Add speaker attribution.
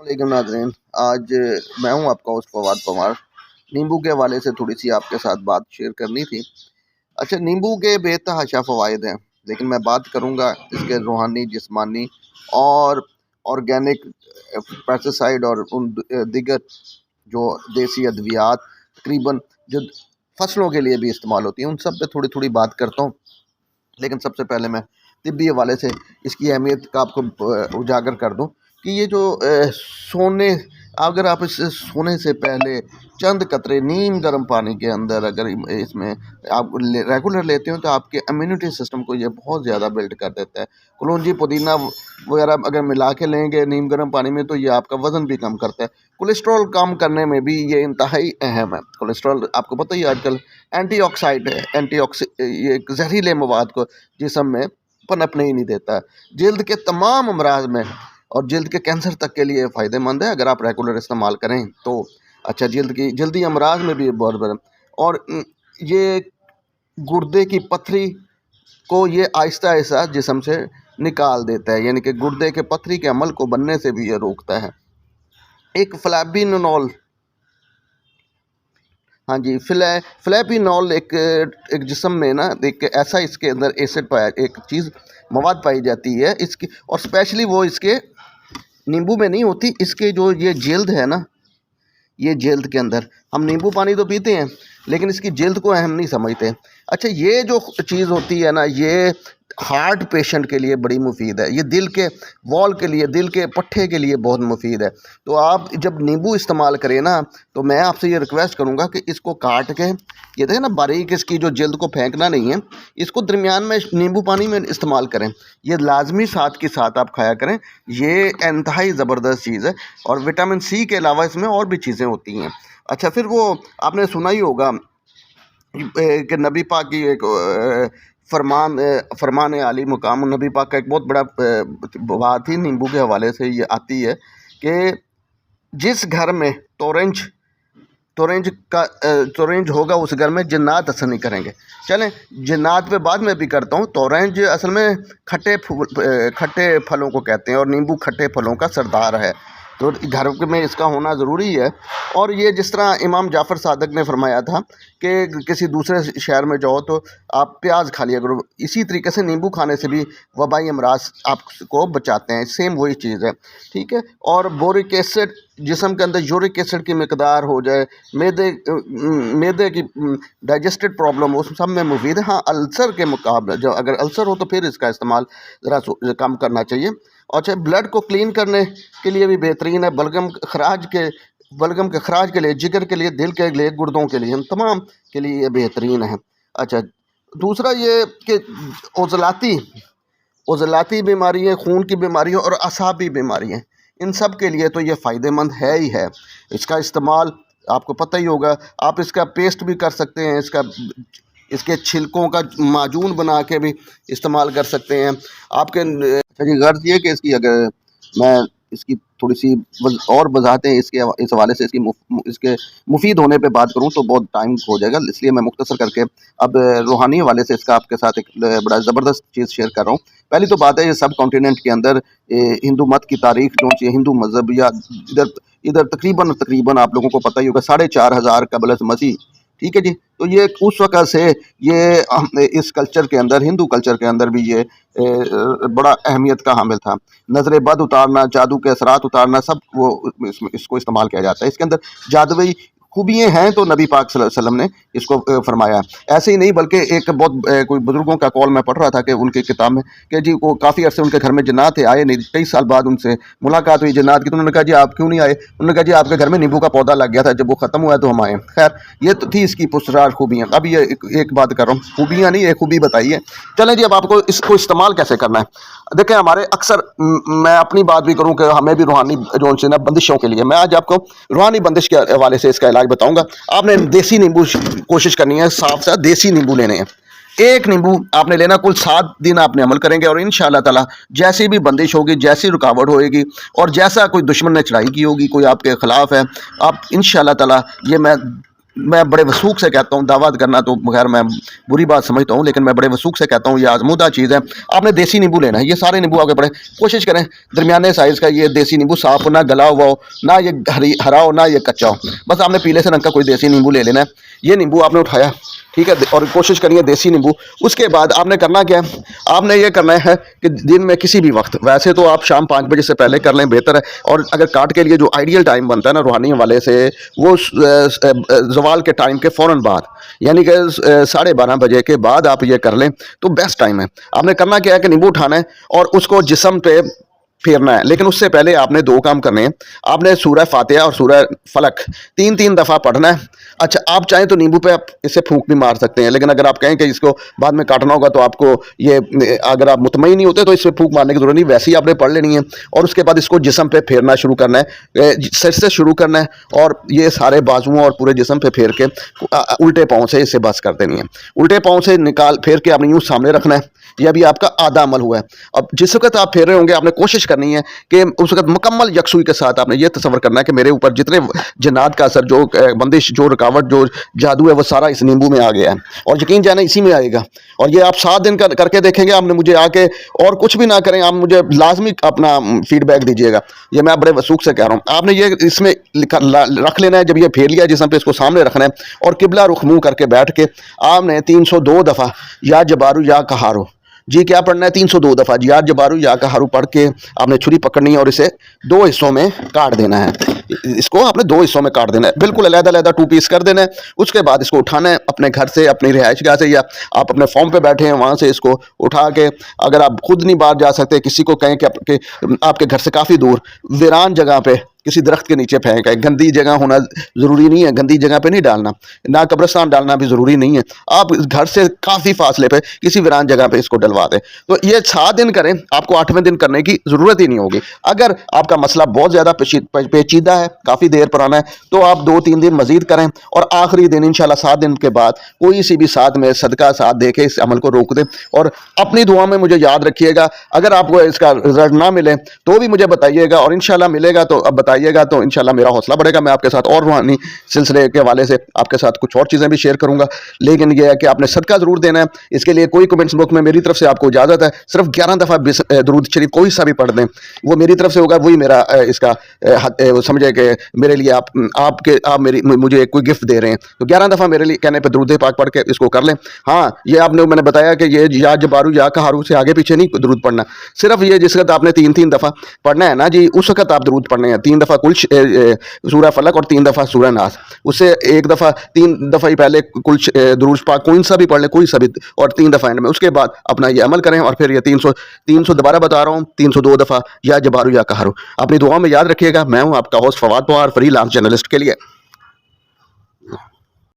Speaker 1: वालेकुम नाज़रीन। आज मैं हूं आपका होस्ट फवाद पवार। नींबू के हवाले से थोड़ी सी आपके साथ बात शेयर करनी थी। अच्छा, नींबू के बेतहाशा फ़वाइद हैं, लेकिन मैं बात करूंगा इसके रूहानी, जिस्मानी और ऑर्गेनिक पेस्टिसाइड और उन दीगर जो देसी अद्वियात तकरीबन जो फसलों के लिए भी इस्तेमाल होती हैं, उन सब पे थोड़ी थोड़ी बात करता हूँ। लेकिन सबसे पहले मैं तिब्बी हवाले से इसकी अहमियत का आपको उजागर कर दूं कि ये जो सोने, अगर आप इस सोने से पहले चंद कतरे नीम गर्म पानी के अंदर अगर इसमें आप रेगुलर लेते हो तो आपके इम्यूनिटी सिस्टम को ये बहुत ज़्यादा बिल्ड कर देता है। कलौंजी, पुदीना वगैरह अगर मिला के लेंगे नीम गर्म पानी में तो ये आपका वज़न भी कम करता है। कोलेस्ट्रॉल कम करने में भी ये इंतहाई अहम है। कोलेस्ट्रॉल आपको पता ही आजकल एंटीऑक्साइड है, ये जहरीले मवाद को जिस्म में पनपने ही नहीं देता है। जल्द के तमाम अमराज में और जल्द के कैंसर तक के लिए फ़ायदेमंद है अगर आप रेगुलर इस्तेमाल करें तो। अच्छा, जल्दी अमराज में भी बहुत बड़ा, और ये गुर्दे की पथरी को ये आहिस्ता आहिस्ता जिस्म से निकाल देता है, यानी कि गुर्दे के पथरी के अमल को बनने से भी ये रोकता है। एक फ्लैविनोल, हाँ जी, फ्लैविनोल एक जिस्म में ना एक ऐसा इसके अंदर एसिड पाया, एक चीज़ मवाद पाई जाती है इसकी, और स्पेशली वो इसके नींबू में नहीं होती। इसके जो ये जल्द है ना, ये जल्द के अंदर हम नींबू पानी तो पीते हैं लेकिन इसकी जल्द को अहम नहीं समझते। अच्छा, ये जो चीज़ होती है ना, ये हार्ट पेशेंट के लिए बड़ी मुफीद है। ये दिल के वॉल के लिए, दिल के पट्ठे के लिए बहुत मुफीद है। तो आप जब नींबू इस्तेमाल करें ना, तो मैं आपसे ये रिक्वेस्ट करूँगा कि इसको काट के, ये देखें ना बारीक, इसकी जो जल्द को फेंकना नहीं है, इसको दरमियान में नींबू पानी में इस्तेमाल करें। ये लाजमी साथ के साथ आप खाया करें। ये इंतहाई ज़बरदस्त चीज़ है, और विटामिन सी के अलावा इसमें और भी चीज़ें होती हैं। अच्छा, फिर वो आपने सुना ही होगा कि नबी पाक की एक फरमान आली मुकाम, नबी पाक का एक बहुत बड़ा बात ही नींबू के हवाले से ये आती है कि जिस घर में तोरेंज होगा उस घर में जिन्नात असर नहीं करेंगे। चलें, जिन्नात पे बाद में भी करता हूँ। तोरेंज असल में खट्टे फलों को कहते हैं, और नींबू खट्टे फलों का सरदार है, तो घर में इसका होना ज़रूरी है। और ये जिस तरह इमाम जाफ़र सादक ने फरमाया था कि किसी दूसरे शहर में जाओ तो आप प्याज खा लिया करो, इसी तरीके से नींबू खाने से भी वबाई अमराज आपको बचाते हैं। सेम वही चीज़ है, ठीक है। और बोरिक एसिड, जिस्म के अंदर यूरिक एसिड की मकदार हो जाए, मैदे की डाइजेस्टेड प्रॉब्लम, उस सब में मुफीद है। हाँ, अल्सर के मुकाबले, जो अगर अल्सर हो तो फिर इसका इस्तेमाल ज़रा कम करना चाहिए। अच्छा, ब्लड को क्लीन करने के लिए भी बेहतरीन है। बलगम के खराज के लिए, जिगर के लिए, दिल के लिए, गुर्दों के लिए, इन तमाम के लिए ये बेहतरीन है। अच्छा, दूसरा ये कि ओज़लाती बीमारियाँ, खून की बीमारियाँ और असाबी बीमारियाँ, इन सब के लिए तो ये फ़ायदेमंद है ही है। इसका इस्तेमाल आपको पता ही होगा, आप इसका पेस्ट भी कर सकते हैं, इसके छिलकों का माजून बना के भी इस्तेमाल कर सकते हैं आपके। अच्छा जी, गर्ज ये कि इसकी अगर मैं इसकी थोड़ी सी और वजाहतें इस हवाले से इसके मुफीद होने पे बात करूं तो बहुत टाइम हो जाएगा, इसलिए मैं मुख्तसर करके अब रूहानी हवाले से इसका आपके साथ एक बड़ा ज़बरदस्त चीज़ शेयर कर रहा हूँ। पहली तो बात है, ये सब कॉन्टिनेंट के अंदर हिंदू मत की तारीख जो हिंदू मज़हब, या इधर तकरीबन आप लोगों को पता ही होगा 4500 कबल मसीह, ठीक है जी। तो ये उस वक़्त से ये इस कल्चर के अंदर, हिंदू कल्चर के अंदर भी ये बड़ा अहमियत का हामिल था। नज़र बद उतारना, जादू के असरात उतारना, सब वो इसको इस्तेमाल किया जाता है। इसके अंदर जादुई खूबियाँ हैं तो नबी पाक सल्लल्लाहु अलैहि वसल्लम ने इसको फरमाया। ऐसे ही नहीं बल्कि एक बहुत कोई बुज़ुर्गों का कॉल मैं पढ़ रहा था कि उनकी किताब में कि जी वो काफ़ी अरसे उनके घर में जन्नात थे, आए नहीं, कई साल बाद उनसे मुलाकात हुई जन्नात की, तो उन्होंने कहा जी आप क्यों नहीं आए? उन्होंने कहा जी आपके घर में नींबू का पौधा लग गया था, जब वो ख़त्म हुआ तो हम आए। खैर, ये तो थी इसकी पुरस्कार खूबियाँ। अब ये एक बात कर रहा हूँ, खूबियाँ नहीं, एक खूबी बताइए। चलें जी, अब आपको इसको इस्तेमाल कैसे करना है। देखें, हमारे अक्सर, मैं अपनी बात भी करूँ कि हमें भी रूहानी जो से ना बंदिशों के लिए, मैं आज आपको रूहानी बंदिश के हवाले से इसका इलाज बताऊंगा। आपने देसी नींबू कोशिश करनी है, साफ साफ देसी नींबू लेने हैं। एक नींबू आपने लेना, कुल 7 दिन आपने अमल करेंगे, और इंशाअल्लाह ताला जैसी भी बंदिश होगी, जैसी रुकावट होएगी, और जैसा कोई दुश्मन ने चढ़ाई की होगी, कोई आपके खिलाफ है, आप इंशाअल्लाह ताला, ये मैं मैं बड़े वसूख से कहता हूँ, दावत करना तो खैर मैं बुरी बात समझता हूँ, लेकिन मैं बड़े वसूख से कहता हूँ ये आजमूदा चीज़ है। आपने देसी नींबू लेना है, ये सारे नींबू आगे बढ़े, कोशिश करें दरमियाने साइज़ का ये देसी नींबू, साफ हो, ना गला हुआ हो, ना ये हरा हो, ना ये कच्चा हो, बस आपने पीले से रंग का कोई देसी नींबू ले लेना है। ये नींबू आपने उठाया, ठीक है, और कोशिश करिए देसी नींबू। उसके बाद आपने करना क्या है, आपने ये करना है कि दिन में किसी भी वक्त, वैसे तो आप शाम 5 बजे से पहले कर लें बेहतर है, और अगर काट के लिए जो आइडियल टाइम बनता है ना रूहानी वाले से, वो ज़वाल के टाइम के फ़ौरन बाद, यानी कि 12:30 बजे के बाद आप ये कर लें तो बेस्ट टाइम है। आपने करना क्या है कि नींबू उठाना है और उसको जिस्म पे फेरना है, लेकिन उससे पहले आपने 2 काम करने हैं। आपने सूरह फातिहा और सूरह फलक 3-3 दफ़ा पढ़ना है। अच्छा, आप चाहें तो नींबू पे आप इससे फूंक भी मार सकते हैं, लेकिन अगर आप कहें कि इसको बाद में काटना होगा तो आपको ये, अगर आप मुतमईन नहीं होते तो इससे फूंक मारने की जरूरत नहीं, वैसे ही आपने पढ़ लेनी है। और उसके बाद इसको जिस्म पे फेरना शुरू करना है, सिर से शुरू करना है, और ये सारे बाजुओं और पूरे जिस्म पे फेर के उल्टे पाँव से इसे बस कर देनी है। उल्टे पाँव से निकाल फेर के आपने यूँ सामने रखना है। यह अभी आपका आधा अमल हुआ है। अब जिस वक्त आप फेर रहे होंगे आपने कोशिश करनी है कि उस वक्त मुकम्मल यकसुई के साथ आपने ये तस्वर करना है कि मेरे ऊपर जितने जन्नात का असर, जो बंदिश, जो रुकावट, जो जादू है, वो सारा इस नींबू में आ गया है, और यकीन जाना इसी में आएगा। और ये आप 7 दिन करके देखेंगे, आपने मुझे आके, और कुछ भी ना करें, आप मुझे लाजमी अपना फीडबैक दीजिएगा। ये मैं बड़े वसूख से कह रहा हूँ। आपने ये इसमें रख लेना है, जब ये फेर लिया जिसम पे, इसको सामने रखना है और किबला रुख मुँह करके बैठ के आपने 302 दफ़ा या जबारू या कहारो, जी क्या पढ़ना है, 302 दफ़ा या जबारू या कहारू पढ़ के आपने छुरी पकड़नी है और इसे 2 हिस्सों में काट देना है। इसको आपने 2 हिस्सों में काट देना है, बिल्कुल अलग-अलग 2 पीस कर देना है। उसके बाद इसको उठाना है अपने घर से, अपनी रिहाइशगाह से, या आप अपने फॉर्म पे बैठे हैं वहाँ से इसको उठा के, अगर आप खुद नहीं बाहर जा सकते, किसी को कहें कि आपके घर से काफ़ी दूर वीरान जगह पे किसी दरख्त के नीचे फेंक है। गंदी जगह होना ज़रूरी नहीं है, गंदी जगह पे नहीं डालना, ना कब्रिस्तान डालना भी ज़रूरी नहीं है। आप घर से काफ़ी फासले पे किसी वीरान जगह पे इसको डलवा दें। तो ये 7 दिन करें, आपको 8वें दिन करने की ज़रूरत ही नहीं होगी। अगर आपका मसला बहुत ज़्यादा पेचीदा है, काफ़ी देर पुराना है, तो आप 2-3 दिन मज़ीद करें, और आखिरी दिन इंशाल्लाह 7 दिन के बाद कोई सी भी साथ में सदका साथ दे के इस अमल को रोक दें। और अपनी दुआ में मुझे याद रखिएगा, अगर आपको इसका रिजल्ट ना मिले तो भी मुझे बताइएगा, और इंशाल्लाह मिलेगा तो अब बताइएगा तो इंशाल्लाह मेरा हौसला बढ़ेगा। मैं आपके साथ और रूहानी सिलसिले के हवाले से आपके साथ कुछ और चीज़ें भी शेयर करूंगा, लेकिन यह है कि आपने सदका ज़रूर देना है। इसके लिए कोई कमेंट्स बुक में मेरी तरफ से आपको इजाज़त है, सिर्फ 11 दफ़ा दुरूद शरीफ कोई सा भी पढ़ दें, वो मेरी तरफ से होगा, वही मेरा इसका समझे कि मेरे लिए आप मुझे कोई गिफ्ट दे रहे हैं। तो 11 दफ़ा मेरे लिए कहने पर दुरूद पाक पढ़ के इसको कर लें। हाँ, ये मैंने बताया कि ये या जबारू या कहारू से आगे पीछे नहीं दुरूद पढ़ना, सिर्फ ये जिस वक्त आपने 3-3 दफ़ा पढ़ना है ना जी, उस वक्त आप दुरूद पढ़ने हैं। 3 दफ़ा कुल सूरह फलक और 3 दफ़ा सूरह नास, उससे 1 दफ़ा 3 दफ़ा ही पहले कुल दुरूद पाक कोई सा भी पढ़ लें, कोई सा भी, और 3 दफ़ा एंड में। उसके बाद अपना ये अमल करें, और फिर ये 300 दोबारा बता रहा हूँ, 302 दफ़ा या जबारू या कहारू अपनी दुआ में याद रखिएगा। मैं हूँ आपका host Fawad Pawar, freelance journalist के लिए।